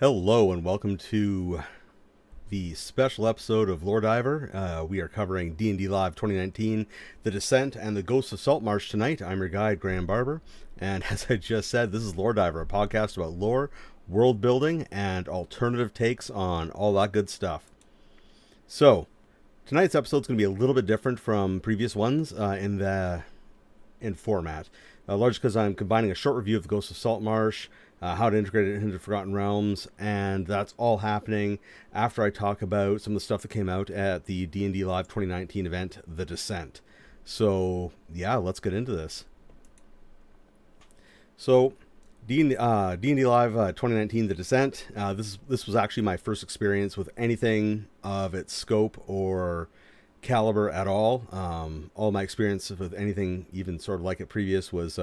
Hello and welcome to the special episode of Lore Diver. We are covering D&D Live 2019, The Descent, and the Ghosts of Saltmarsh tonight. I'm your guide, Graham Barber, and as I just said, this is Lore Diver, a podcast about lore, world building, and alternative takes on all that good stuff. So, tonight's episode is going to be a little bit different from previous ones in format, largely because I'm combining a short review of the Ghosts of Saltmarsh, how to integrate it into Forgotten Realms, and that's all happening after I talk about some of the stuff that came out at the D&D Live 2019 event, The Descent. So, yeah, let's get into this. So, D&D Live 2019, The Descent. This was actually my first experience with anything of its scope or caliber at all. All my experience with anything even sort of like it previous was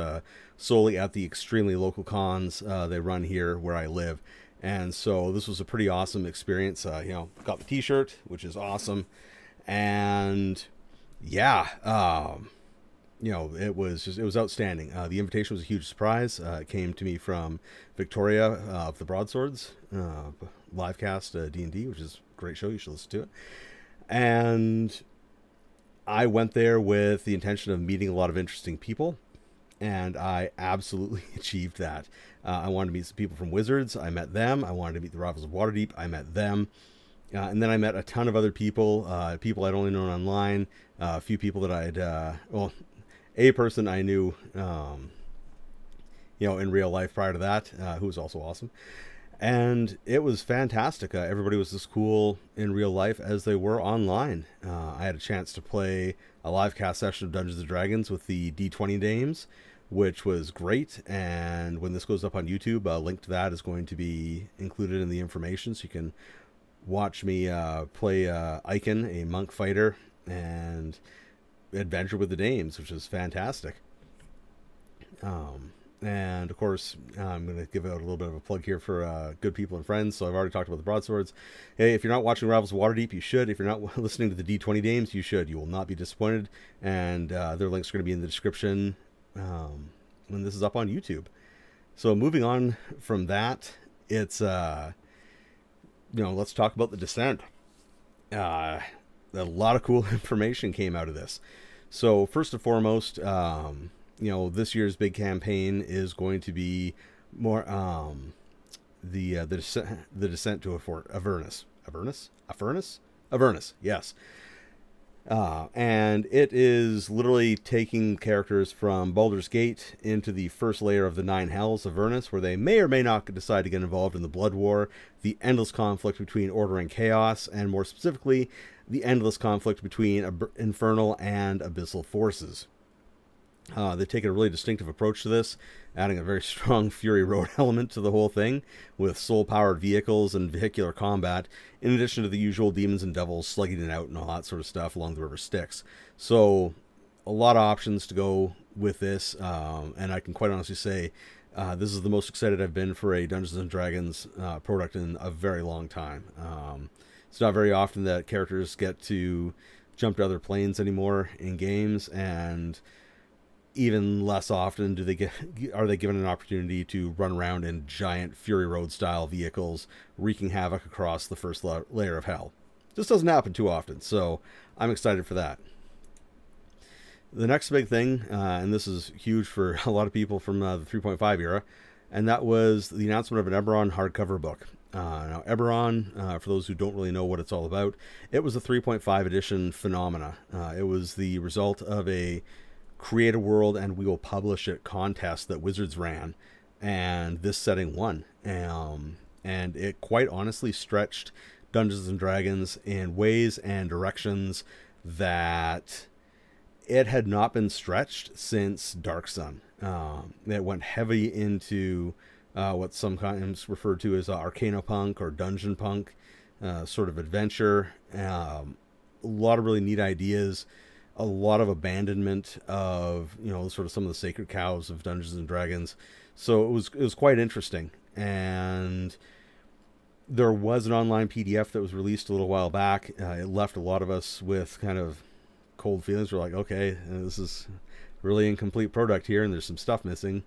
solely at the extremely local cons they run here where I live. And so this was a pretty awesome experience. Got the t-shirt, which is awesome. And yeah, it was outstanding. The invitation was a huge surprise. It came to me from Victoria of the Broadswords, livecast D&D, which is a great show. You should listen to it. And I went there with the intention of meeting a lot of interesting people, and I absolutely achieved that. I wanted to meet some people from Wizards. I met them. I wanted to meet the Rivals of Waterdeep. I met them. And then I met a ton of other people, people I'd only known online, a few people that a person I knew, in real life prior to that, who was also awesome. And it was fantastic. Everybody was as cool in real life as they were online. I had a chance to play a live cast session of Dungeons & Dragons with the D20 dames, which was great. And when this goes up on YouTube, a link to that is going to be included in the information, so you can watch me play Icon, a monk fighter, and adventure with the dames, which is fantastic. And of course, I'm going to give out a little bit of a plug here for good people and friends. So I've already talked about the Broadswords. Hey, if you're not watching Rivals of Waterdeep, you should. If you're not listening to the D20 Dames, you should. You will not be disappointed. And their links are going to be in the description when this is up on YouTube. So moving on from that, it's, let's talk about the Descent. A lot of cool information came out of this. So first and foremost, this year's big campaign is going to be more the descent to Avernus. Avernus, yes. And it is literally taking characters from Baldur's Gate into the first layer of the Nine Hells of Avernus, where they may or may not decide to get involved in the Blood War, the endless conflict between order and chaos, and more specifically, the endless conflict between infernal and abyssal forces. They've taken a really distinctive approach to this, adding a very strong Fury Road element to the whole thing, with soul-powered vehicles and vehicular combat, in addition to the usual demons and devils slugging it out and all that sort of stuff along the river Styx. So, a lot of options to go with this, and I can quite honestly say this is the most excited I've been for a Dungeons & Dragons product in a very long time. It's not very often that characters get to jump to other planes anymore in games, and even less often are they given an opportunity to run around in giant Fury Road style vehicles, wreaking havoc across the first layer of hell. This doesn't happen too often, so I'm excited for that. The next big thing, and this is huge for a lot of people from the 3.5 era, and that was the announcement of an Eberron hardcover book. Now, Eberron, for those who don't really know what it's all about, it was a 3.5 edition phenomena. It was the result of a create a world and we will publish it contest that Wizards ran, and this setting won. And it quite honestly stretched Dungeons and Dragons in ways and directions that it had not been stretched since Dark Sun. It went heavy into what sometimes referred to as Arcanopunk or Dungeon Punk sort of adventure. A lot of really neat ideas, a lot of abandonment of sort of some of the sacred cows of Dungeons and Dragons. So it was quite interesting. And there was an online PDF that was released a little while back. It left a lot of us with kind of cold feelings. We're like, okay, this is really incomplete product here, and there's some stuff missing.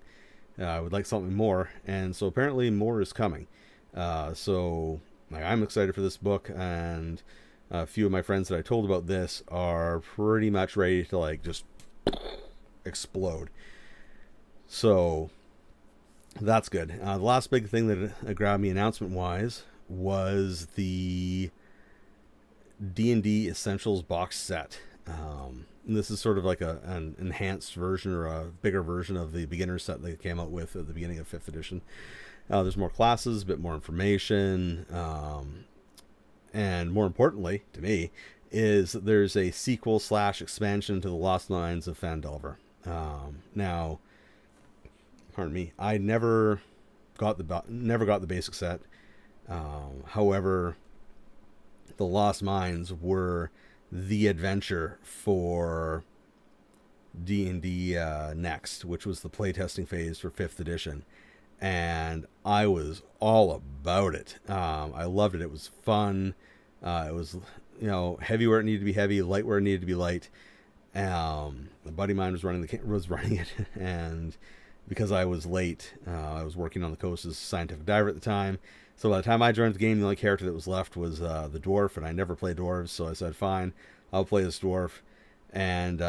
I would like something more. And so apparently more is coming. So like, I'm excited for this book, and a few of my friends that I told about this are pretty much ready to like just explode. So that's good. The last big thing that grabbed me announcement-wise was the D&D Essentials box set. This is sort of like an enhanced version or a bigger version of the beginner set they came out with at the beginning of 5th edition. There's more classes, a bit more information, and more importantly, to me, is that there's a sequel / expansion to the Lost Mines of Phandelver. Now, pardon me, I never got the basic set. However, the Lost Mines were the adventure for D&D Next, which was the playtesting phase for 5th edition. And I was all about it. I loved it. It was fun. It was, heavy where it needed to be heavy, light where it needed to be light. A buddy of mine was running it, and because I was late, I was working on the coast as a scientific diver at the time. So by the time I joined the game, the only character that was left was the dwarf, and I never played dwarves, so I said, fine, I'll play this dwarf. And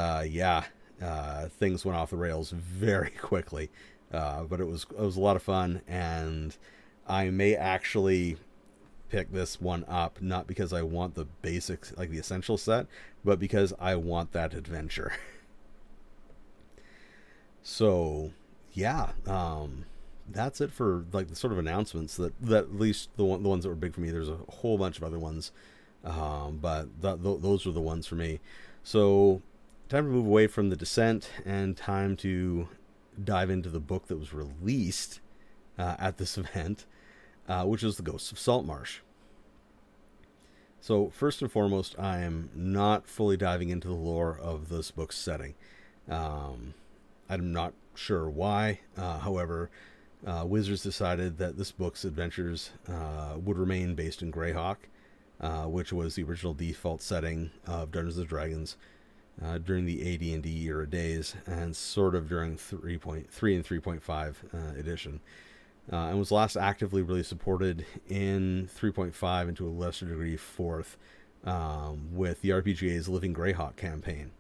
things went off the rails very quickly. But it was a lot of fun, and I may actually pick this one up, not because I want the basics, like the essential set, but because I want that adventure. So, yeah, that's it for like the sort of announcements that at least the ones that were big for me. There's a whole bunch of other ones, but those were the ones for me. So, time to move away from the Descent and time to dive into the book that was released at this event, which is the Ghosts of Saltmarsh. So first and foremost, I am not fully diving into the lore of this book's setting. I'm not sure why. However, Wizards decided that this book's adventures would remain based in Greyhawk, which was the original default setting of Dungeons & Dragons during the AD&D era days, and sort of during 3.3 and 3.5 edition, and was last actively really supported in 3.5 and to a lesser degree 4th, with the RPGA's Living Greyhawk campaign,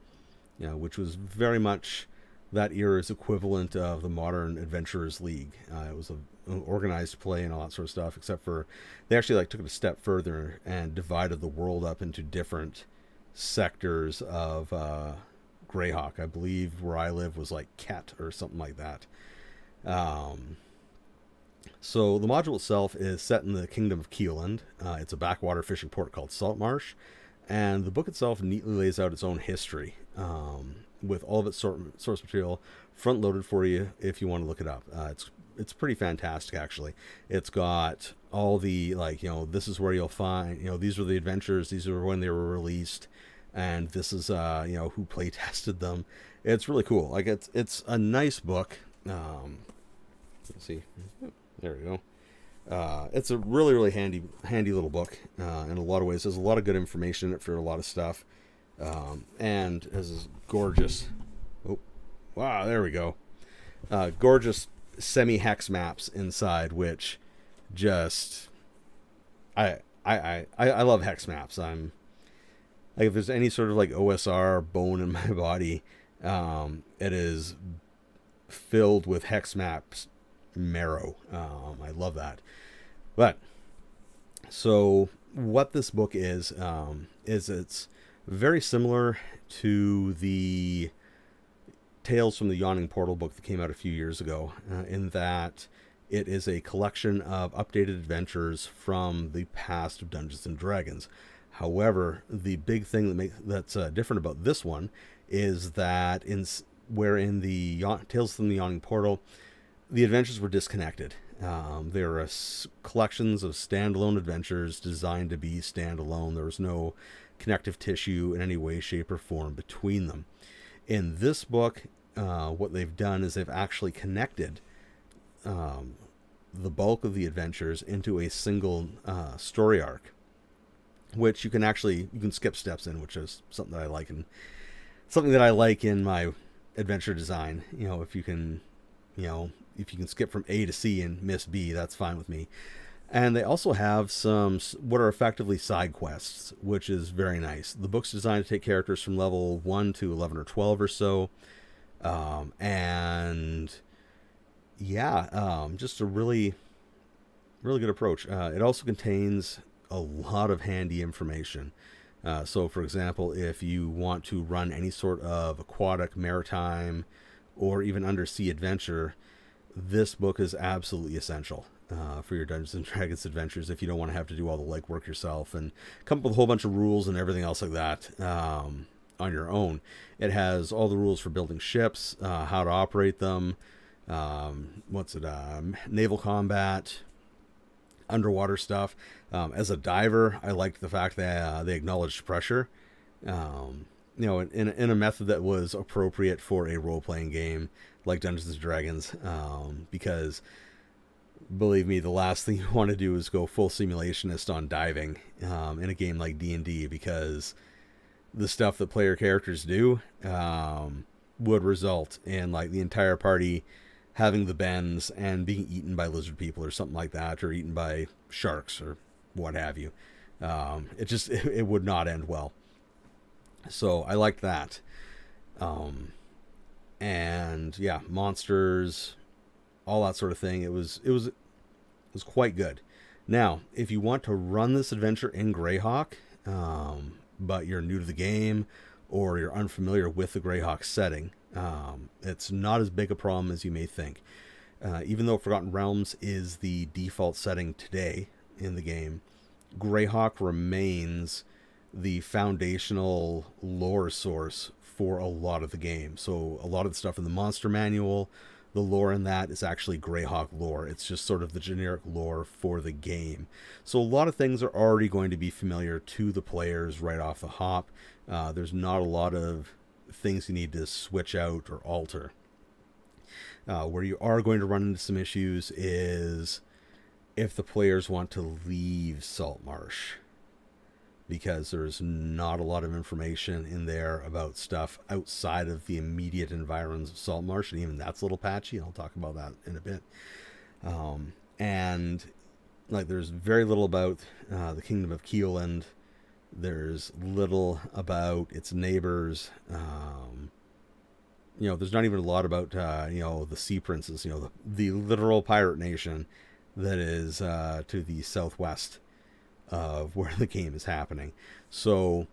which was very much that era's equivalent of the modern Adventurers League. It was an organized play and all that sort of stuff, except for they actually took it a step further and divided the world up into different sectors of Greyhawk. I believe where I live was like Ket or something like that. So the module itself is set in the Kingdom of Keeland. It's a backwater fishing port called Saltmarsh, and the book itself neatly lays out its own history, with all of its source material front loaded for you if you want to look it up. It's pretty fantastic, actually. It's got all the this is where you'll find these were the adventures, these are when they were released, and this is who play tested them. It's really cool. Like it's a nice book. Let's see, there we go. It's a really handy little book in a lot of ways. There's a lot of good information in it for a lot of stuff, and this is gorgeous. Oh, wow, there we go. Gorgeous semi-hex maps inside, which just I love hex maps. I'm like, if there's any sort of OSR bone in my body, it is filled with hex maps marrow. I love that. But so what this book is it's very similar to the Tales from the Yawning Portal book that came out a few years ago, in that it is a collection of updated adventures from the past of Dungeons and Dragons. However, the big thing that's different about this one is that in the Tales from the Yawning Portal, the adventures were disconnected. There are collections of standalone adventures designed to be standalone. There was no connective tissue in any way, shape, or form between them. In this book, what they've done is they've actually connected the bulk of the adventures into a single story arc, which you can skip steps in, which is something that I like in my adventure design. If you can skip from A to C and miss B, that's fine with me. And they also have some what are effectively side quests, which is very nice. The book's designed to take characters from level 1 to 11 or 12 or so. And yeah, just a really, really good approach. It also contains a lot of handy information. So, for example, if you want to run any sort of aquatic, maritime, or even undersea adventure, this book is absolutely essential for your Dungeons and Dragons adventures if you don't want to have to do all the legwork yourself and come up with a whole bunch of rules and everything else like that on your own. It has all the rules for building ships, how to operate them, naval combat, underwater stuff. As a diver, I liked the fact that they acknowledged pressure, in a method that was appropriate for a role-playing game like Dungeons and Dragons, because believe me, the last thing you want to do is go full simulationist on diving in a game like D&D, because the stuff that player characters do would result in like the entire party having the bends and being eaten by lizard people or something like that, or eaten by sharks or what have you. It would not end well. So I liked that. And yeah, monsters, all that sort of thing. It was quite good. Now, if you want to run this adventure in Greyhawk, but you're new to the game or you're unfamiliar with the Greyhawk setting, it's not as big a problem as you may think. Even though Forgotten Realms is the default setting today in the game, Greyhawk remains the foundational lore source for a lot of the game. So a lot of the stuff in the monster manual, the lore in that is actually Greyhawk lore. It's just sort of the generic lore for the game. So a lot of things are already going to be familiar to the players right off the hop. There's not a lot of things you need to switch out or alter. Where you are going to run into some issues is if the players want to leave Saltmarsh, because there's not a lot of information in there about stuff outside of the immediate environs of Saltmarsh, and even that's a little patchy, and I'll talk about that in a bit. And like, there's very little about the Kingdom of Keeland. There's little about its neighbors. There's not even a lot about the Sea Princes, the literal pirate nation that is to the southwest of where the game is happening. So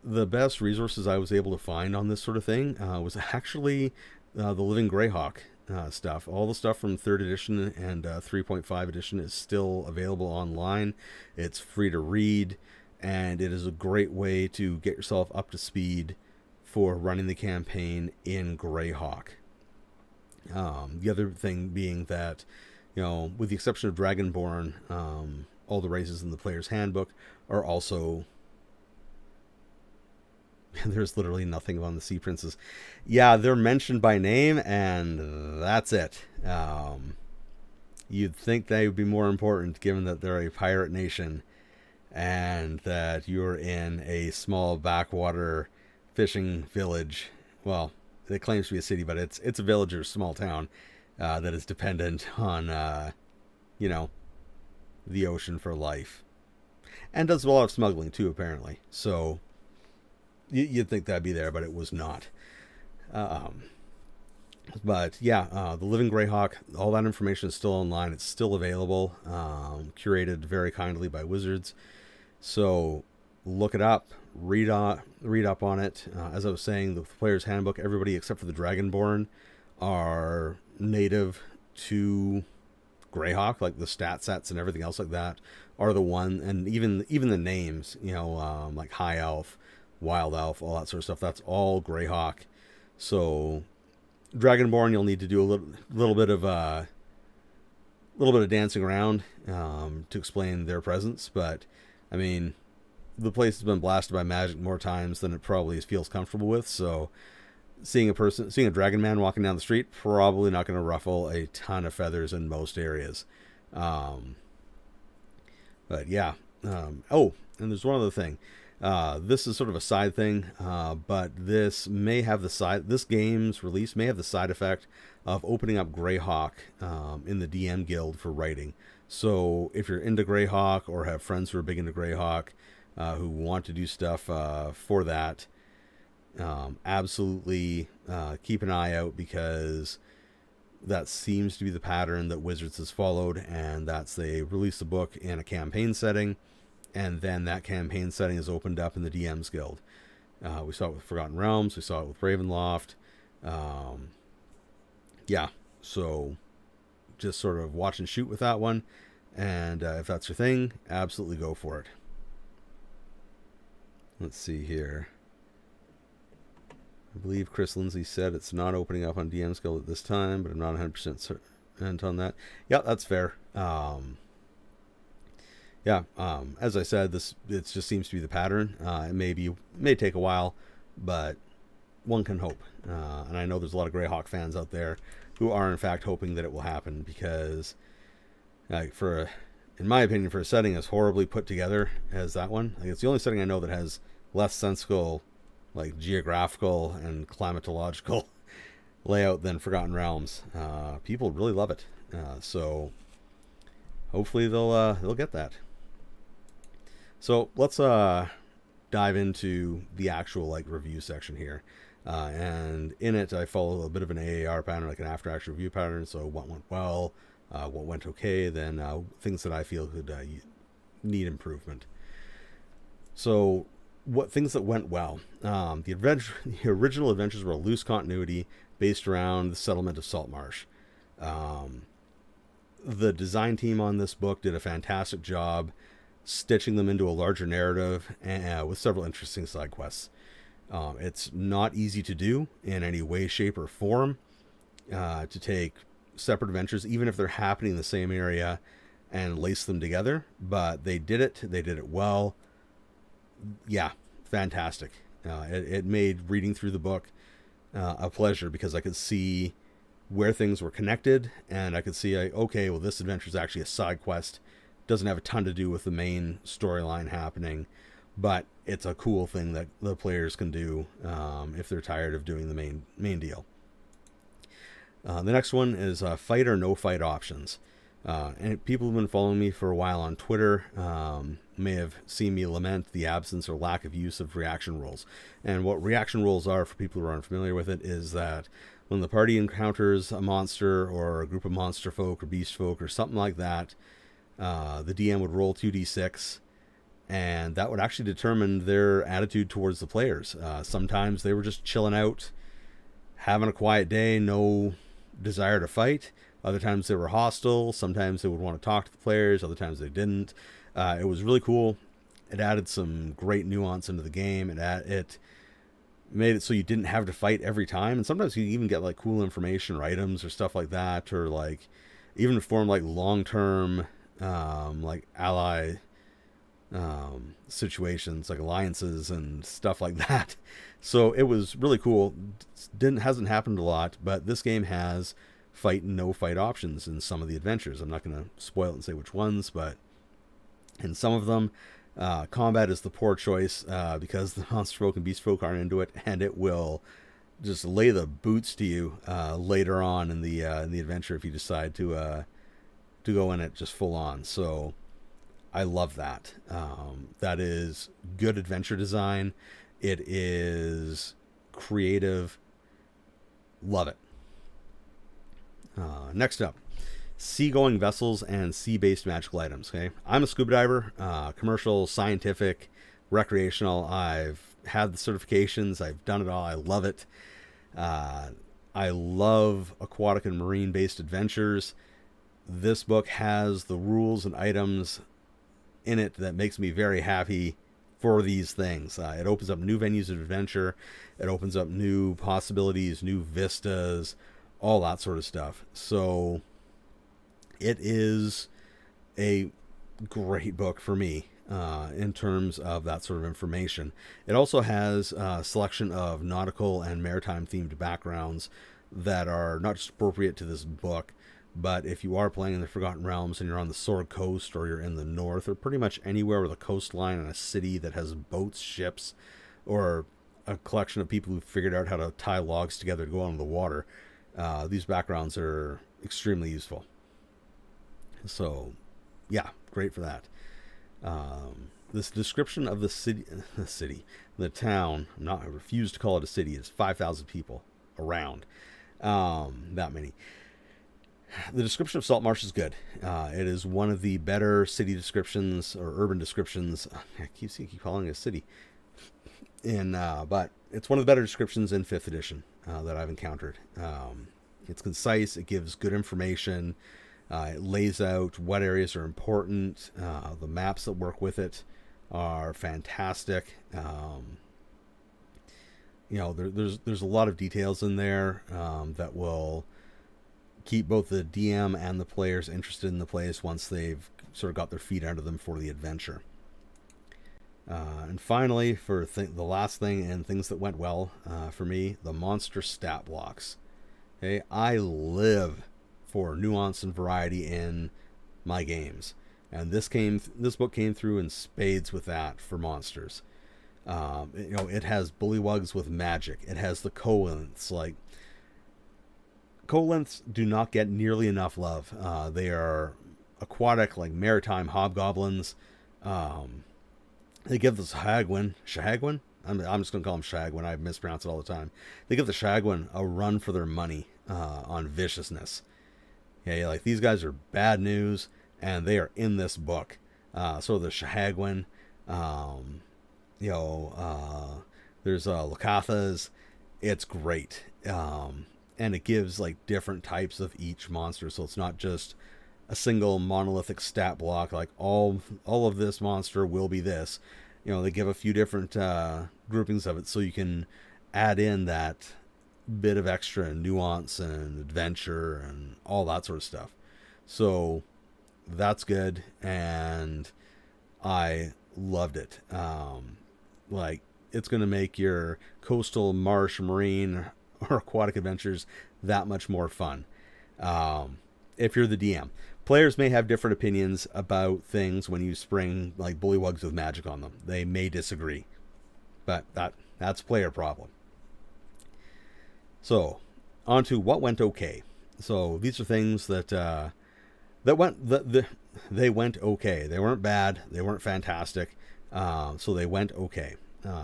the best resources I was able to find on this sort of thing was actually the Living Greyhawk stuff. All the stuff from 3rd edition and 3.5 edition is still available online. It's free to read, and it is a great way to get yourself up to speed for running the campaign in Greyhawk. The other thing being that, with the exception of Dragonborn, all the races in the player's handbook are also... There's literally nothing on the Sea Princes. Yeah, they're mentioned by name, and that's it. You'd think they would be more important, given that they're a pirate nation, and that you're in a small backwater fishing village. Well, it claims to be a city, but it's a village or small town that is dependent on, the ocean for life. And does a lot of smuggling, too, apparently. So you'd think that'd be there, but it was not. But yeah, the Living Greyhawk, all that information is still online. It's still available, curated very kindly by Wizards. So look it up, read up on it. As I was saying, the player's handbook, everybody except for the Dragonborn are native to Greyhawk, like the stat sets and everything else like that are the one, and even the names, like High Elf, Wild Elf, all that sort of stuff, that's all Greyhawk. So Dragonborn, you'll need to do a little bit of dancing around to explain their presence, but I mean, the place has been blasted by magic more times than it probably feels comfortable with, so seeing a dragon man walking down the street, probably not going to ruffle a ton of feathers in most areas. But yeah. And there's one other thing. This is sort of a side thing, but this game's release may have the side effect of opening up Greyhawk in the DM guild for writing. So if you're into Greyhawk or have friends who are big into Greyhawk who want to do stuff for that, absolutely keep an eye out, because that seems to be the pattern that Wizards has followed, and that's they release the book in a campaign setting, and then that campaign setting is opened up in the DM's Guild. We saw it with Forgotten Realms, we saw it with Ravenloft. Yeah, so just sort of watch and shoot with that one, and if that's your thing, absolutely go for it. Let's see here. I believe Chris Lindsay said it's not opening up on DM's Guild at this time, but I'm not 100% certain on that. Yeah, that's fair. As I said, it just seems to be the pattern. It may take a while, but one can hope. And I know there's a lot of Greyhawk fans out there who are in fact hoping that it will happen, because in my opinion, for a setting as horribly put together as that one, like, it's the only setting I know that has less sensible, like, geographical and climatological layout than Forgotten Realms. People really love it, so hopefully they'll get that. So let's dive into the actual review section here, and in it I follow a bit of an AAR pattern, like an after action review pattern. So what went well, what went okay, then things that I feel could need improvement. So what things that went well? The original adventures were a loose continuity based around the settlement of Saltmarsh. The design team on this book did a fantastic job stitching them into a larger narrative, with several interesting side quests. It's not easy to do in any way, shape, or form, to take separate adventures, even if they're happening in the same area, and lace them together. But they did it. They did it well. Yeah, fantastic. It made reading through the book a pleasure, because I could see where things were connected, and I could see, okay, well, this adventure is actually a side quest. Doesn't have a ton to do with the main storyline happening, but it's a cool thing that the players can do if they're tired of doing the main deal. The next one is fight or no fight options. And people who've been following me for a while on Twitter may have seen me lament the absence or lack of use of reaction rolls. And what reaction rolls are, for people who aren't familiar with it, is that when the party encounters a monster or a group of monster folk or beast folk or something like that, the DM would roll 2d6, and that would actually determine their attitude towards the players. Sometimes they were just chilling out, having a quiet day, no desire to fight. Other times they were hostile. Sometimes they would want to talk to the players. Other times they didn't. It was really cool. It added some great nuance into the game. It made it so you didn't have to fight every time. And sometimes you even get cool information or items or stuff like that, or even form long-term ally situations, like alliances and stuff like that. So it was really cool. Hasn't happened a lot, but this game has fight and no fight options in some of the adventures. I'm not going to spoil it and say which ones, but in some of them, combat is the poor choice, because the monster folk and beast folk aren't into it, and it will just lay the boots to you later on in the adventure if you decide to go in it just full on. So I love that. That is good adventure design. It is creative. Love it. Next up, seagoing vessels and sea-based magical items. Okay, I'm a scuba diver, commercial, scientific, recreational. I've had the certifications. I've done it all. I love it. I love aquatic and marine-based adventures. This book has the rules and items in it that makes me very happy for these things. It opens up new venues of adventure. It opens up new possibilities, new vistas, all that sort of stuff. So it is a great book for me in terms of that sort of information. It also has a selection of nautical and maritime themed backgrounds that are not just appropriate to this book, But if you are playing in the Forgotten Realms and you're on the Sword Coast, or you're in the north, or pretty much anywhere with a coastline and a city that has boats, ships, or a collection of people who figured out how to tie logs together to go on the water, these backgrounds are extremely useful. So, yeah, great for that. This description of the town, I refuse to call it a city, it's 5,000 people around, that many. The description of Saltmarsh is good. It is one of the better city descriptions, or urban descriptions. I keep calling it a city. But it's one of the better descriptions in 5th edition that I've encountered. It's concise. It gives good information. It lays out what areas are important. The maps that work with it are fantastic. There's a lot of details in there that will keep both the DM and the players interested in the place once they've sort of got their feet under them for the adventure. And finally, for the last thing, and things that went well for me, the monster stat blocks. Okay, I live for nuance and variety in my games, and this book came through in spades with that for monsters. It has bullywugs with magic. It has the colynths. Like, colynths do not get nearly enough love. They are aquatic, like maritime hobgoblins. They give the Shahagwin? I'm just going to call them Shagwin. I mispronounce it all the time. They give the Shagwin a run for their money on viciousness. Yeah, like, these guys are bad news, and they are in this book. So the Shahagwin, there's Lakathas. It's great. And it gives, like, different types of each monster, so it's not just a single monolithic stat block, like all of this monster will be this. They give a few different groupings of it, so you can add in that bit of extra nuance and adventure and all that sort of stuff. So that's good, and I loved it. It's going to make your coastal, marsh, marine, or aquatic adventures that much more fun. If you're the DM, players may have different opinions about things when you spring, like, bullywugs with magic on them. They may disagree, but that's player problem. So, on to what went okay. So these are things that they went okay. They weren't bad. They weren't fantastic. So they went okay.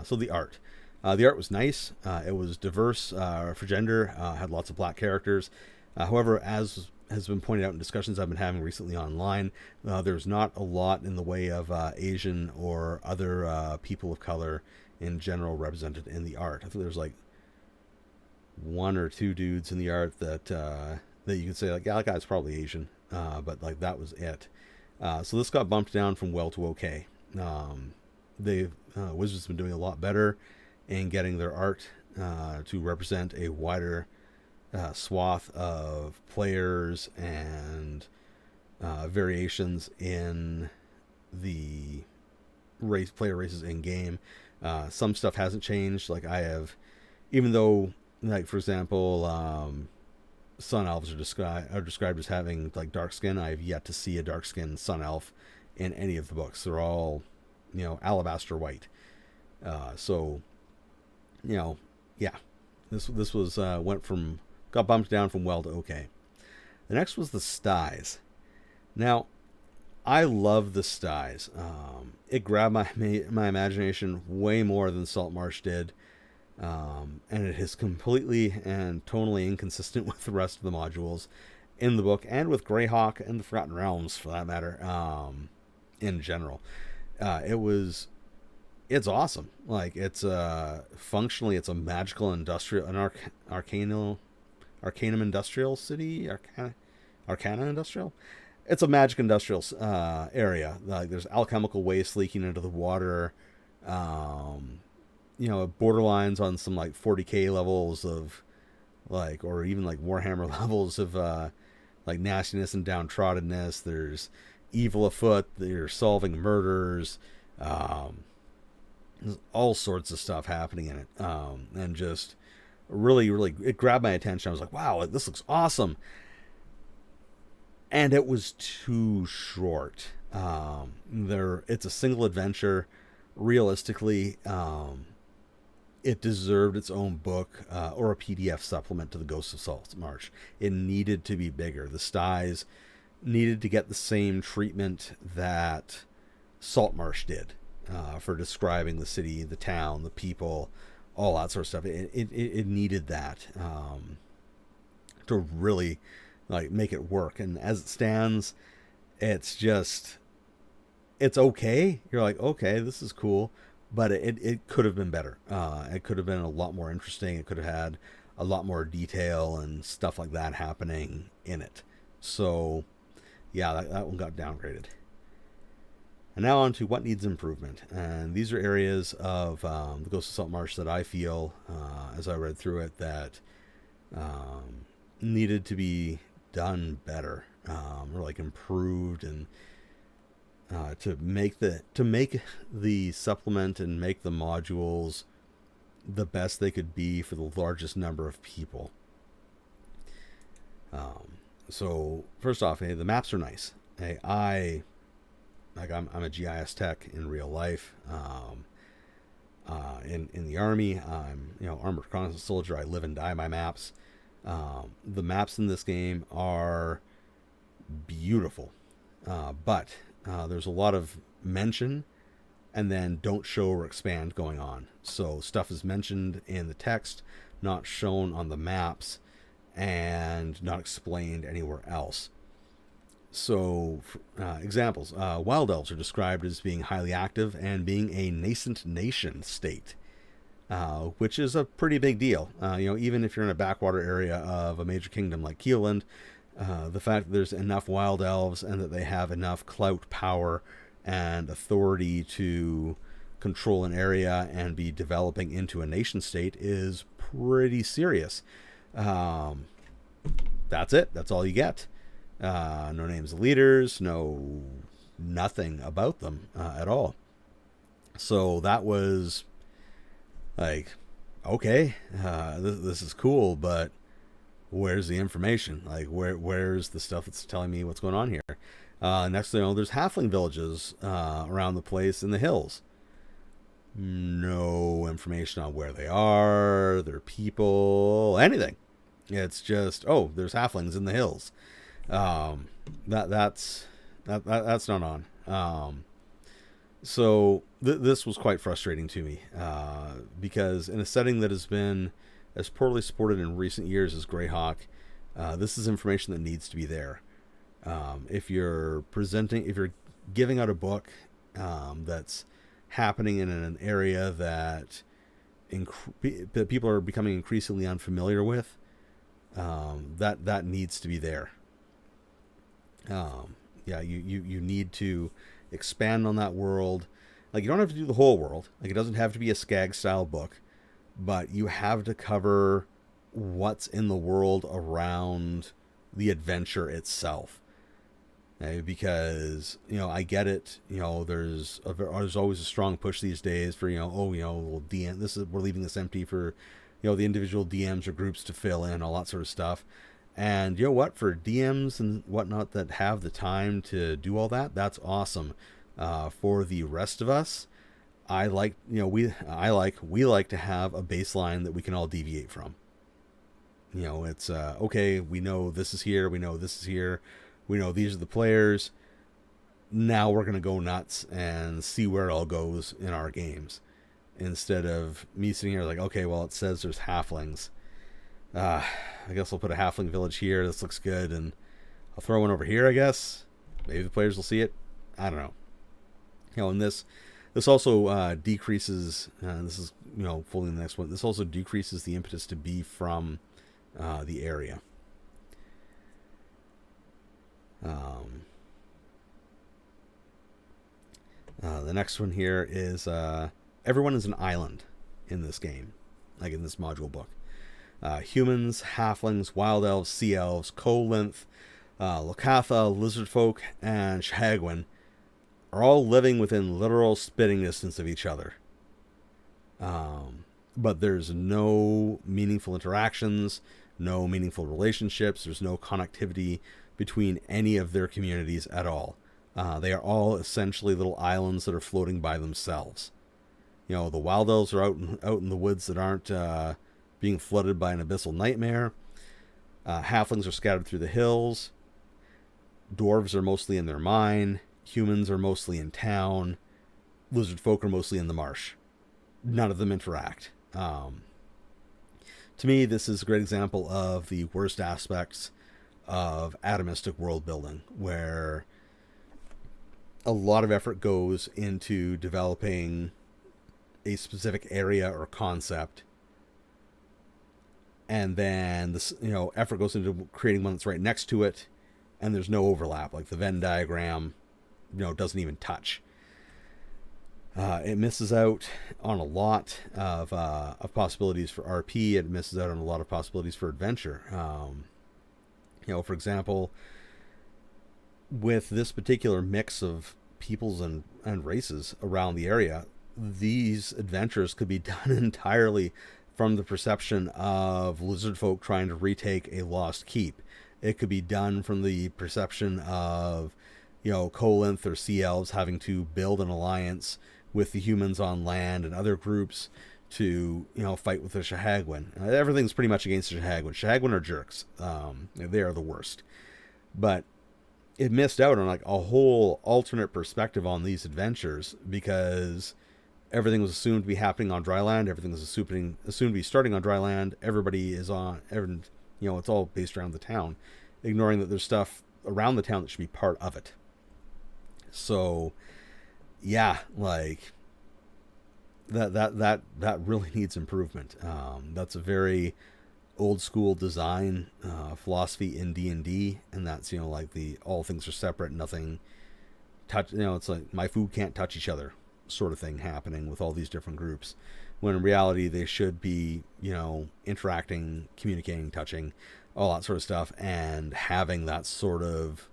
So the art. The art was nice. It was diverse for gender. Had lots of black characters. However, as has been pointed out in discussions I've been having recently online, there's not a lot in the way of Asian or other people of color in general represented in the art. I think there's like one or two dudes in the art that you can say, like, yeah, that guy's probably Asian, but like that was it. So this got bumped down from well to okay. Wizards been doing a lot better in getting their art to represent a wider swath of players and variations in the player races in game. Some stuff hasn't changed. Like, I have, even though, like, for example, sun elves are described as having, like, dark skin, I have yet to see a dark skinned sun elf in any of the books. They're all, alabaster white. Yeah, this was got bumped down from well to okay. The next was the styes. Now, I love the styes. It grabbed my imagination way more than Saltmarsh did, and it is completely and tonally inconsistent with the rest of the modules in the book, and with Greyhawk and the Forgotten Realms, for that matter, in general. It's awesome. Like, it's functionally, it's a magical industrial, Arcanum industrial city, Arcana industrial. It's a magic industrial area. Like, there's alchemical waste leaking into the water. Borderlines on some, like, 40k levels of, like, or even like Warhammer levels of like nastiness and downtroddenness. There's evil afoot. They're solving murders. There's all sorts of stuff happening in it, and just really, really, it grabbed my attention. I was like, wow, this looks awesome. and it was too short. It's a single adventure. Realistically, it deserved its own book or a PDF supplement to the Ghosts of Saltmarsh. It needed to be bigger. The styes needed to get the same treatment that Saltmarsh did for describing the city, the town, the people, all that sort of stuff. It needed that to really like make it work. And as it stands, it's okay. You're like, okay, this is cool, but it could have been better. It could have been a lot more interesting. It could have had a lot more detail and stuff like that happening in it. So yeah, that one got downgraded. And now on to what needs improvement. And these are areas of the Ghost of Saltmarsh that I feel, as I read through it, that needed to be done better, or like improved, and to make the supplement and make the modules the best they could be for the largest number of people. So first off, the maps are nice. I'm a GIS tech in real life. In the army, I'm armored reconnaissance soldier. I live and die by maps. The maps in this game are beautiful, but there's a lot of mention and then don't show or expand going on. So stuff is mentioned in the text, not shown on the maps, and not explained anywhere else. So, examples. Wild elves are described as being highly active and being a nascent nation state, which is a pretty big deal. Even if you're in a backwater area of a major kingdom like Keeland, the fact that there's enough wild elves and that they have enough clout, power, and authority to control an area and be developing into a nation state is pretty serious. That's it. That's all you get. No names of leaders, nothing about them at all. So that was like, okay, this is cool, but where's the information? Like, where's the stuff that's telling me what's going on here? Next thing you know, there's halfling villages around the place in the hills. No information on where they are, their people, anything. It's just, there's halflings in the hills. That's not on. So this was quite frustrating to me, because in a setting that has been as poorly supported in recent years as Greyhawk, this is information that needs to be there. If you're giving out a book that's happening in an area that people are becoming increasingly unfamiliar with, that needs to be there. You need to expand on that world. Like, you don't have to do the whole world. Like, it doesn't have to be a Skag style book, but you have to cover what's in the world around the adventure itself. Because I get it. There's always a strong push these days for we'll DM. We're leaving this empty for the individual DMs or groups to fill in, all that sort of stuff. And you know what? For DMs and whatnot that have the time to do all that, that's awesome. For the rest of us, we like to have a baseline that we can all deviate from. It's okay. We know this is here. We know this is here. We know these are the players. Now we're gonna go nuts and see where it all goes in our games, instead of me sitting here like, okay, well, it says there's halflings. I guess I'll put a halfling village here. This looks good, and I'll throw one over here, I guess. Maybe the players will see it. I don't know. And this also decreases, this is, fully the next one. This also decreases the impetus to be from the area. The next one here is everyone is an island in this game, like in this module book. Humans, halflings, wild elves, sea elves, Kolinth, Lokatha, lizard folk, and Shagwin are all living within literal spitting distance of each other. But there's no meaningful interactions, no meaningful relationships, there's no connectivity between any of their communities at all. They are all essentially little islands that are floating by themselves. The wild elves are out in the woods that aren't being flooded by an abyssal nightmare. Halflings are scattered through the hills. Dwarves are mostly in their mine. Humans are mostly in town. Lizard folk are mostly in the marsh. None of them interact. To me, this is a great example of the worst aspects of atomistic world building, where a lot of effort goes into developing a specific area or concept, and then this effort goes into creating one that's right next to it, and there's no overlap. Like the Venn diagram doesn't even touch. It misses out on a lot of possibilities for RP. It misses out on a lot of possibilities for adventure. For example, with this particular mix of peoples and races around the area, these adventures could be done entirely from the perception of lizard folk trying to retake a lost keep. It could be done from the perception of, Kolinth or Sea Elves having to build an alliance with the humans on land and other groups to, fight with the Shahagwin. Everything's pretty much against the Shahagwin. Shahagwin are jerks. They are the worst. But it missed out on like a whole alternate perspective on these adventures, because everything was assumed to be happening on dry land. Everything was assumed to be starting on dry land. Everybody is on, it's all based around the town, ignoring that there's stuff around the town that should be part of it. So, yeah, like that really needs improvement. That's a very old school design philosophy in D&D, and that's like the all things are separate, nothing touch. It's like my food can't touch each other sort of thing happening with all these different groups, when in reality they should be interacting, communicating, touching, all that sort of stuff, and having that sort of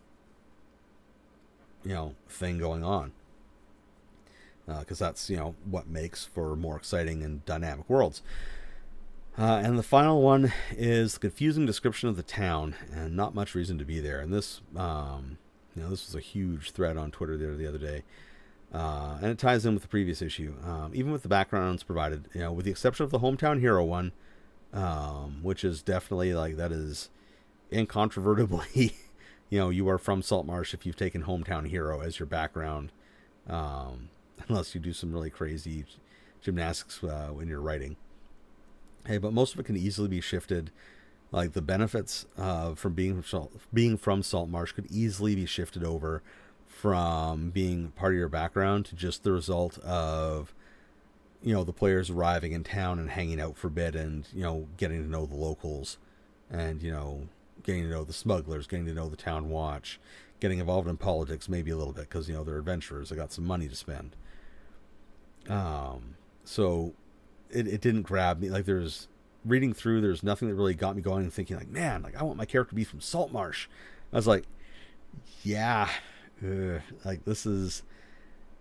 thing going on, because that's what makes for more exciting and dynamic worlds. And the final one is the confusing description of the town, and not much reason to be there. And this this was a huge thread on Twitter the other day, and it ties in with the previous issue. Even with the backgrounds provided, with the exception of the hometown hero one, which is definitely like, that is incontrovertibly you are from Saltmarsh if you've taken hometown hero as your background, unless you do some really crazy gymnastics when you're writing. Hey, but most of it can easily be shifted. Like the benefits from being from Saltmarsh could easily be shifted over from being part of your background to just the result of the players arriving in town and hanging out for a bit, and getting to know the locals, and getting to know the smugglers, getting to know the town watch, getting involved in politics maybe a little bit, because they're adventurers, they got some money to spend. So it didn't grab me. Like, there's nothing that really got me going and thinking like, man, like I want my character to be from Saltmarsh. I was like, yeah, like this is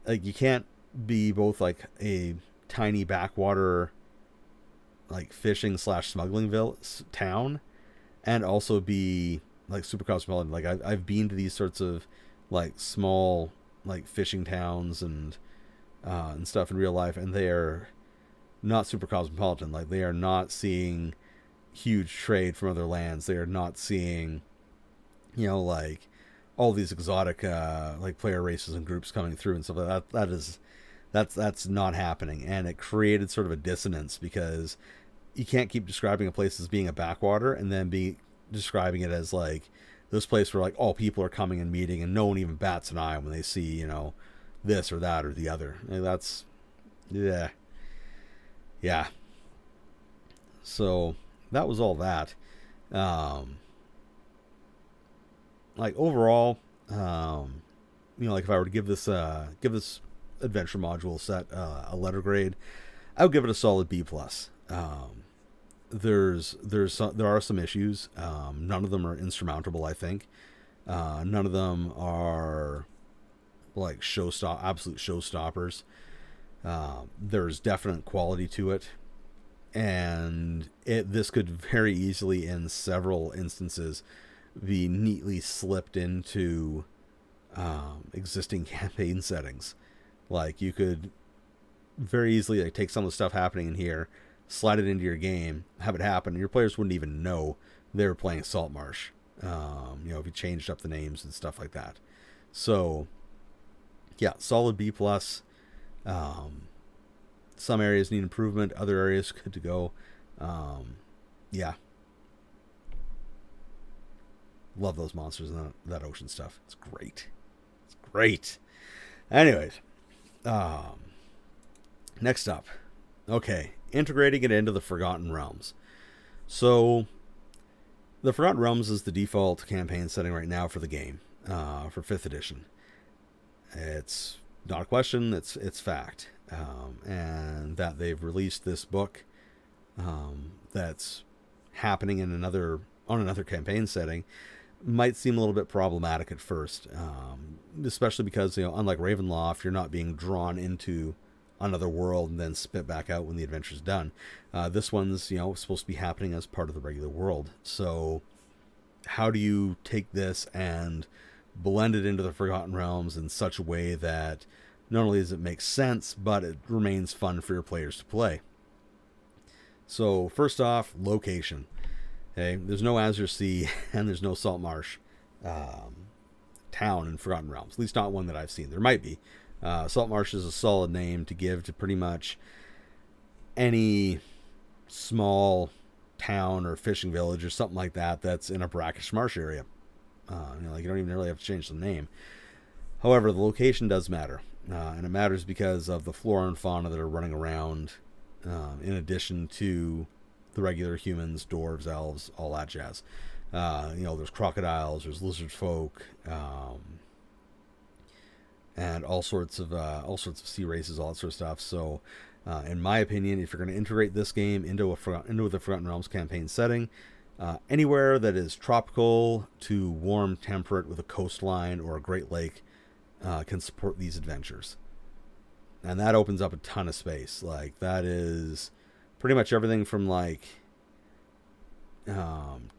like, you can't be both like a tiny backwater like fishing / smuggling town, and also be like super cosmopolitan. Like I've been to these sorts of like small like fishing towns and stuff in real life, and they are not super cosmopolitan. Like, they are not seeing huge trade from other lands. They are not seeing like all these exotic like player races and groups coming through and stuff like that. That's not happening, and it created sort of a dissonance, because you can't keep describing a place as being a backwater and then be describing it as like this place where like all people are coming and meeting and no one even bats an eye when they see this or that or the other. Like, that's yeah. So that was all that. Like overall, like if I were to give this adventure module set a letter grade, I would give it a solid B+. There are some issues. None of them are insurmountable, I think. None of them are like absolute showstoppers. There's definite quality to it, and this could very easily, in several instances, be neatly slipped into existing campaign settings. Like, you could very easily like take some of the stuff happening in here, slide it into your game, have it happen, and your players wouldn't even know they were playing Saltmarsh. If you changed up the names and stuff like that. So, yeah, solid B plus. Some areas need improvement, other areas good to go. Yeah, love those monsters and that ocean stuff. It's great. It's great. Anyways, next up, okay, integrating it into the Forgotten Realms. So, the Forgotten Realms is the default campaign setting right now for the game, for 5th edition. It's not a question, it's fact. And that they've released this book that's happening in another campaign setting might seem a little bit problematic at first, especially because, unlike Ravenloft, you're not being drawn into another world and then spit back out when the adventure's done. This one's supposed to be happening as part of the regular world. So how do you take this and blend it into the Forgotten Realms in such a way that not only does it make sense, but it remains fun for your players to play? So first off, location. Okay, there's no Azure Sea and there's no Saltmarsh town in Forgotten Realms. At least not one that I've seen. There might be. Saltmarsh is a solid name to give to pretty much any small town or fishing village or something like that that's in a brackish marsh area. You don't even really have to change the name. However, the location does matter. And it matters because of the flora and fauna that are running around, in addition to the regular humans, dwarves, elves, all that jazz. There's crocodiles, there's lizard folk, and all sorts of sea races, all that sort of stuff. So, in my opinion, if you're going to integrate this game into the Forgotten Realms campaign setting, anywhere that is tropical to warm, temperate, with a coastline or a Great Lake, can support these adventures. And that opens up a ton of space. Like, that is pretty much everything from like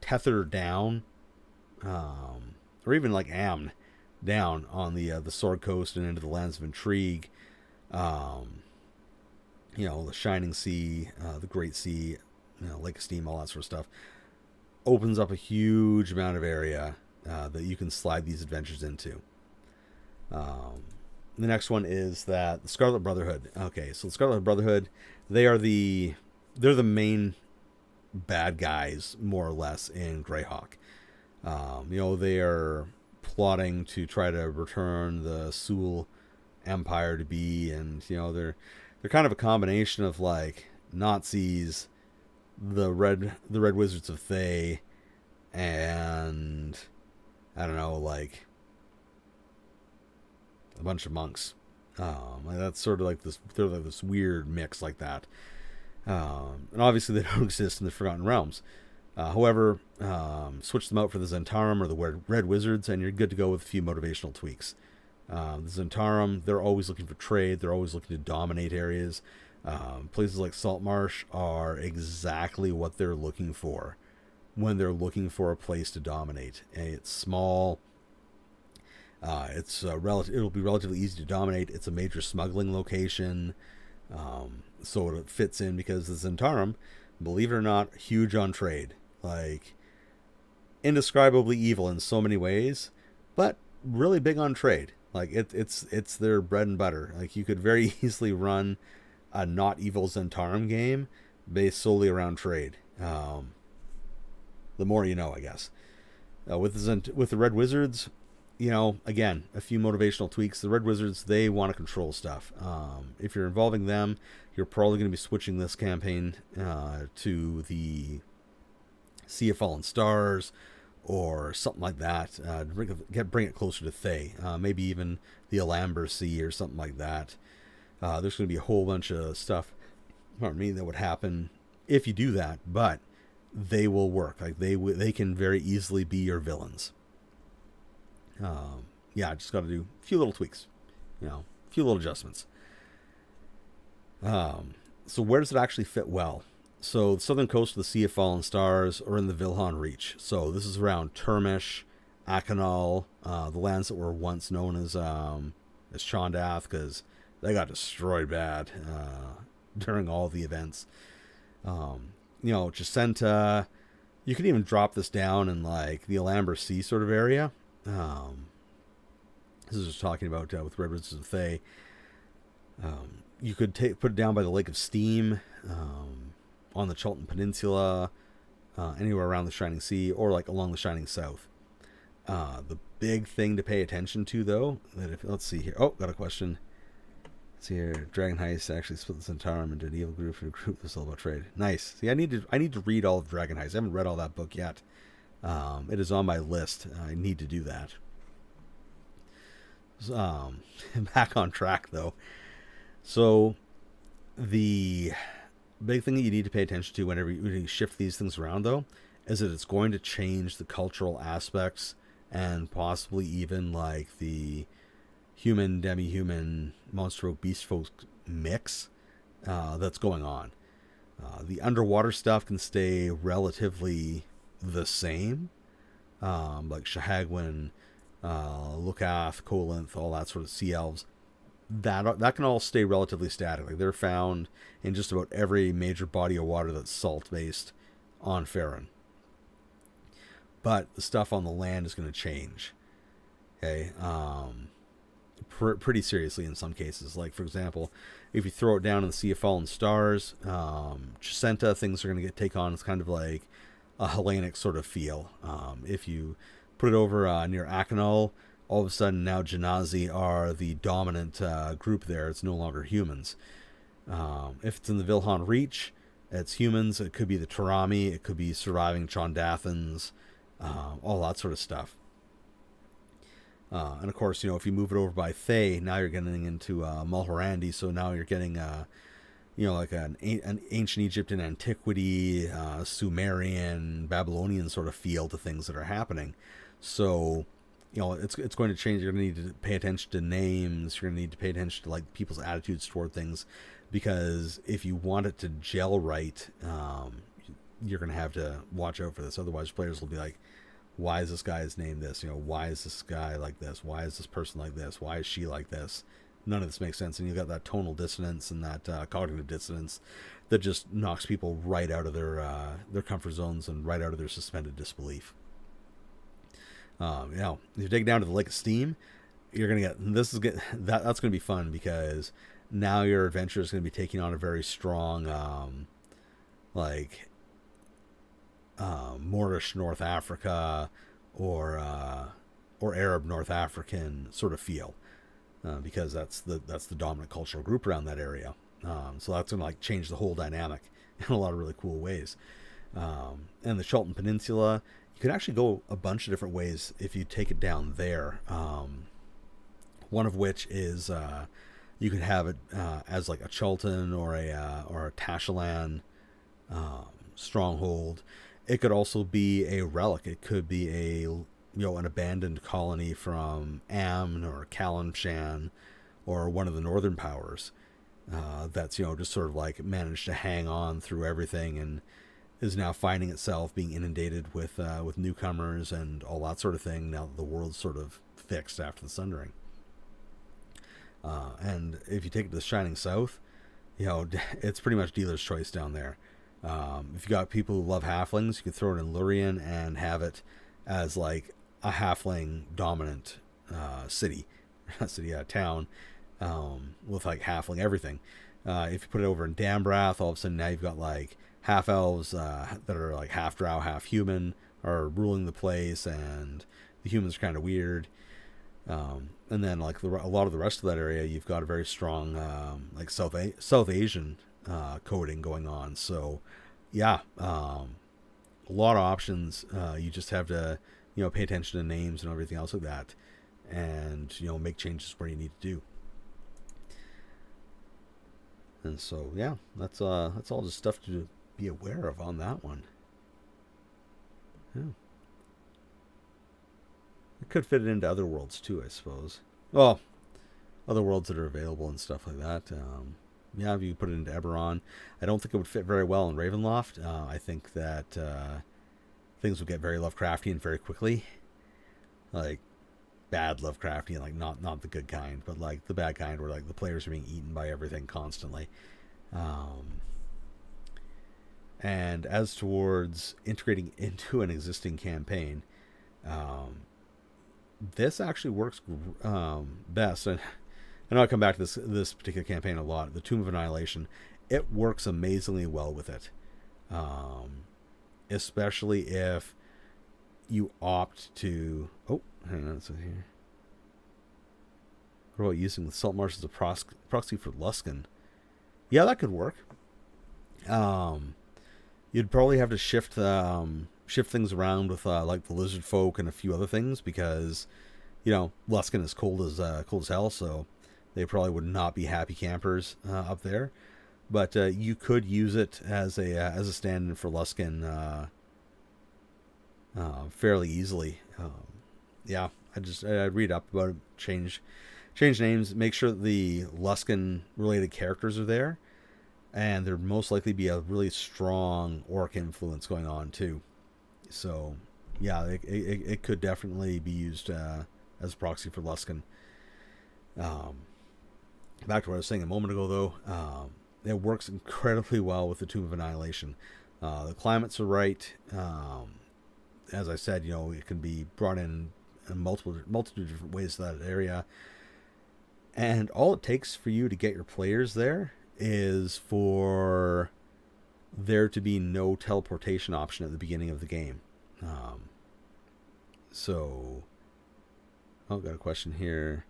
Tether down, or even like Amn down on the Sword Coast and into the Lands of Intrigue. The Shining Sea, the Great Sea, Lake of Steam, all that sort of stuff, opens up a huge amount of area that you can slide these adventures into. The next one is that the Scarlet Brotherhood. Okay, so the Scarlet Brotherhood, they're the main bad guys, more or less, in Greyhawk. They are plotting to try to return the Sul Empire to be, and they're kind of a combination of like Nazis, the Red Wizards of Thay, and I don't know, like a bunch of monks. That's sort of like this. They're like this weird mix like that. And obviously they don't exist in the Forgotten Realms. However, switch them out for the Zentarum or the Red Wizards, and you're good to go with a few motivational tweaks. The Zentarum, they're always looking for trade. They're always looking to dominate areas. Places like Saltmarsh are exactly what they're looking for when they're looking for a place to dominate. And it's small. It'll be relatively easy to dominate. It's a major smuggling location. So it fits in because the Zentarum, believe it or not, huge on trade. Like, indescribably evil in so many ways, but really big on trade. Like, it's their bread and butter. Like, you could very easily run a not evil Zentarum game based solely around trade. The more you know, I guess. With the Red Wizards, again, a few motivational tweaks. The Red Wizards, they want to control stuff. If you're involving them, you're probably going to be switching this campaign to the Sea of Fallen Stars or something like that. Bring it closer to Thay. Maybe even the Alamber Sea or something like that. There's going to be a whole bunch of stuff, that would happen if you do that, but they will work. Like, they can very easily be your villains. I just got to do a few little tweaks, a few little adjustments. So where does it actually fit well? So the southern coast of the Sea of Fallen Stars are in the Vilhan Reach. So this is around Termish, Akanal, the lands that were once known as Chondath, because they got destroyed bad during all the events. Jacinta. You could even drop this down in like the Alamber Sea sort of area. This is just talking about with Red Wizards of Thay. You could put it down by the Lake of Steam, on the Chultan Peninsula, anywhere around the Shining Sea, or like along the Shining South. The big thing to pay attention to, though, let's see here. Oh, got a question. Let's see here. Dragon Heist actually split the Centaurum into an evil group and a group that's all about trade. Nice. See, I need to read all of Dragon Heist. I haven't read all that book yet. It is on my list. I need to do that. Back on track, though. So the big thing that you need to pay attention to whenever you shift these things around, though, is that it's going to change the cultural aspects and possibly even like the human, demi-human, monster folk, beast folk mix that's going on. The underwater stuff can stay relatively the same, like Shahagwin, Lukath, Kolinth, all that sort of sea elves. That can all stay relatively static. Like they're found in just about every major body of water that's salt-based on Farron. But the stuff on the land is going to change. Okay, pretty seriously in some cases. Like, for example, if you throw it down in the Sea of Fallen Stars, Jacinta, things are going to take on. It's kind of like a Hellenic sort of feel. If you put it over near Akanal, all of a sudden now Genazi are the dominant group there. It's no longer humans. If it's in the Vilhan Reach, it's humans. It could be the Tarami. It could be surviving Chondathans, all that sort of stuff. And of course, if you move it over by Thay, now you're getting into Mulhorandi. So now you're getting, like an ancient Egypt and antiquity, Sumerian, Babylonian sort of feel to things that are happening. So it's going to change. You're going to need to pay attention to names. You're going to need to pay attention to like people's attitudes toward things, because if you want it to gel right, you're going to have to watch out for this. Otherwise, players will be like, "Why is this guy's name this? Why is this guy like this? Why is this person like this? Why is she like this?" None of this makes sense, and you've got that tonal dissonance and that cognitive dissonance that just knocks people right out of their comfort zones and right out of their suspended disbelief. If you dig down to the Lake of Steam, you're gonna get that's gonna be fun, because now your adventure is gonna be taking on a very strong Moorish North Africa or Arab North African sort of feel, because that's the dominant cultural group around that area. So that's gonna like change the whole dynamic in a lot of really cool ways. And the Chultan Peninsula, you can actually go a bunch of different ways if you take it down there. One of which is you could have it as like a Chultan or a Tashalan stronghold. It could also be a relic. It could be an abandoned colony from Amn or Kalimshan or one of the northern powers that's just sort of like managed to hang on through everything and is now finding itself being inundated with newcomers and all that sort of thing now that the world's sort of fixed after the Sundering. And if you take it to the Shining South, it's pretty much dealer's choice down there. If you got people who love halflings, you could throw it in Lurien and have it as like a halfling dominant town with like halfling everything. If you put it over in Dambrath, all of a sudden now you've got like half elves that are like half drow, half human are ruling the place, and the humans are kind of weird. And then like a lot of the rest of that area, you've got a very strong like South Asian coding going on. So yeah, a lot of options. You just have to pay attention to names and everything else like that, and make changes where you need to do. And so yeah, that's all just stuff to be aware of on that one. Yeah. It could fit it into other worlds too, I suppose. Well, other worlds that are available and stuff like that. yeah, if you put it into Eberron. I don't think it would fit very well in Ravenloft. I think that things would get very Lovecraftian very quickly, like bad Lovecraftian, like not the good kind, but like the bad kind where like the players are being eaten by everything constantly. Um, and as towards integrating into an existing campaign, um, this actually works best. And I know I come back to this particular campaign a lot. The Tomb of Annihilation, it works amazingly well with it, especially if you opt to. Oh, hang on, so here. What about using the Saltmarsh as a proxy for Luskan? Yeah, that could work. You'd probably have to shift things around with like the lizard folk and a few other things because Luskan is cold as hell, so they probably would not be happy campers up there. But you could use it as a stand-in for Luskan fairly easily. Yeah, I'd read up about it, change names, make sure that the Luskan related characters are there, and there'd most likely be a really strong orc influence going on too. So yeah, it could definitely be used as a proxy for Luskan. Back to what I was saying a moment ago, though, it works incredibly well with the Tomb of Annihilation. The climates are right. As I said, it can be brought in multitude of different ways to that area. And all it takes for you to get your players there is for there to be no teleportation option at the beginning of the game. Got a question here.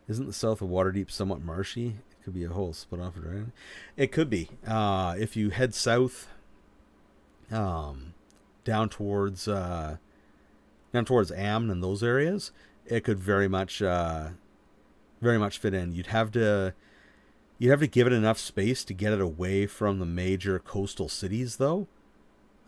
Isn't the south of Waterdeep somewhat marshy? It could be a whole split off of dragon. It could be. If you head south, down towards Amn and those areas, it could very much fit in. You'd have to give it enough space to get it away from the major coastal cities, though.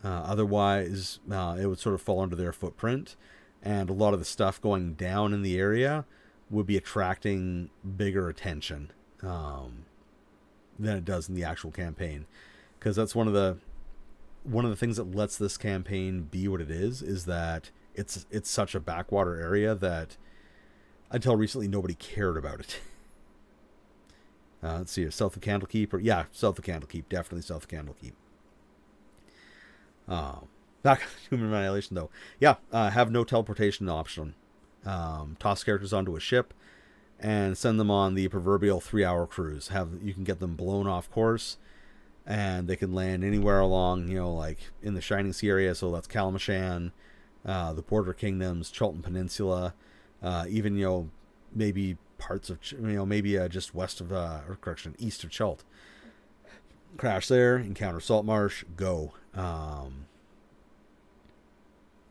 Otherwise, it would sort of fall under their footprint, and a lot of the stuff going down in the area would be attracting bigger attention than it does in the actual campaign, because that's one of the things that lets this campaign be what it is that it's such a backwater area that until recently nobody cared about it. Let's see here, south of Candlekeep, south of Candlekeep, definitely south of Candlekeep. Back to Human Annihilation, though. Have no teleportation option. Toss characters onto a ship and send them on the proverbial 3-hour cruise. You can get them blown off course, and they can land anywhere along, like in the Shining Sea area. So that's Kalmashan, the Border Kingdoms, Chultan Peninsula, even maybe parts of maybe just east of Chult. Crash there, encounter Saltmarsh, go.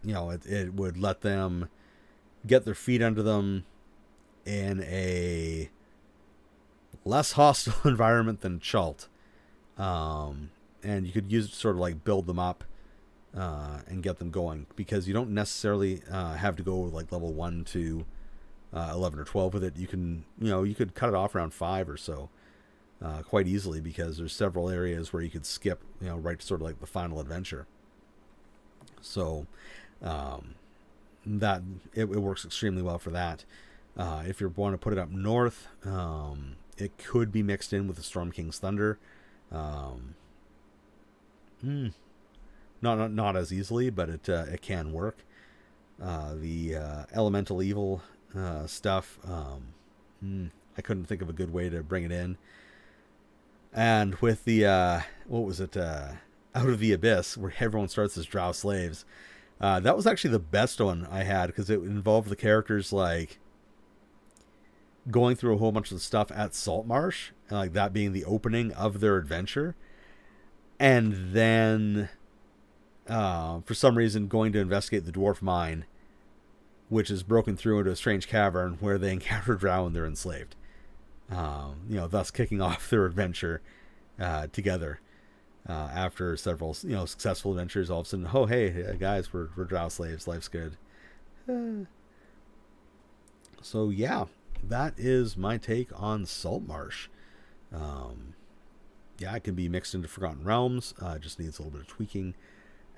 It would let them get their feet under them in a less hostile environment than Chult. And you could use it to sort of like build them up and get them going, because you don't necessarily have to go like level 1 to 11 or 12 with it. You could cut it off around 5 or so quite easily, because there's several areas where you could skip right to sort of like the final adventure. So that it works extremely well for that. If you want to put it up north, it could be mixed in with the Storm King's Thunder. Not as easily, but it can work. The elemental evil stuff, I couldn't think of a good way to bring it in. And with the Out of the Abyss, where everyone starts as drow slaves, that was actually the best one I had, because it involved the characters like going through a whole bunch of stuff at Saltmarsh, and like that being the opening of their adventure, and then for some reason going to investigate the dwarf mine, which is broken through into a strange cavern where they encounter drow and they're enslaved. Thus kicking off their adventure together. After several successful adventures, all of a sudden, oh hey guys, we're drow slaves, life's good. So yeah, that is my take on Saltmarsh. yeah, it can be mixed into Forgotten Realms. Just needs a little bit of tweaking.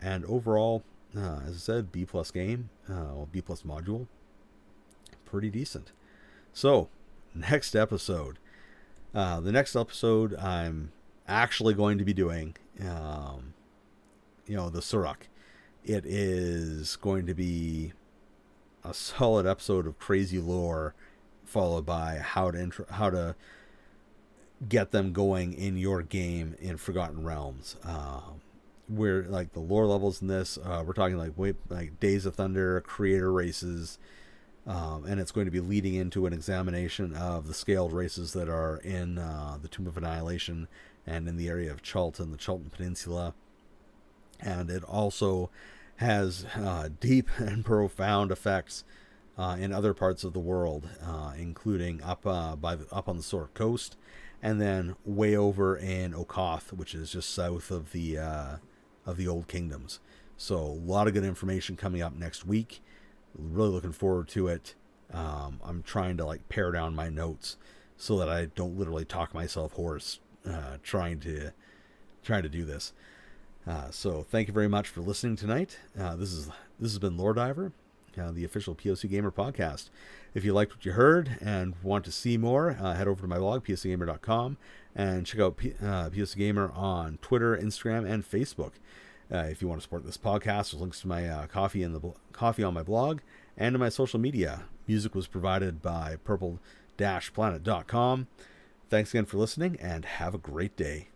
And overall, as I said, B plus game, B plus module, pretty decent. So, next episode. The next episode, I'm actually going to be doing, the Suruk. It is going to be a solid episode of crazy lore, followed by how to get them going in your game in Forgotten Realms. We're like the lore levels in this. We're talking like Days of Thunder, creator races, and it's going to be leading into an examination of the scaled races that are in the Tomb of Annihilation and in the area of Chult and the Chultan Peninsula. And it also has deep and profound effects in other parts of the world, including up on the Sork coast, and then way over in Okoth, which is just south of the Old Kingdoms. So a lot of good information coming up next week. Really looking forward to it. I'm trying to pare down my notes so that I don't literally talk myself hoarse trying to do this. So thank you very much for listening tonight. This has been Lore Diver, the official POCGamer podcast. If you liked what you heard and want to see more, head over to my blog, POCGamer.com, and check out POCGamer on Twitter, Instagram, and Facebook. If you want to support this podcast, there's links to my coffee on my blog and to my social media. Music was provided by purple-planet.com. Thanks again for listening, and have a great day.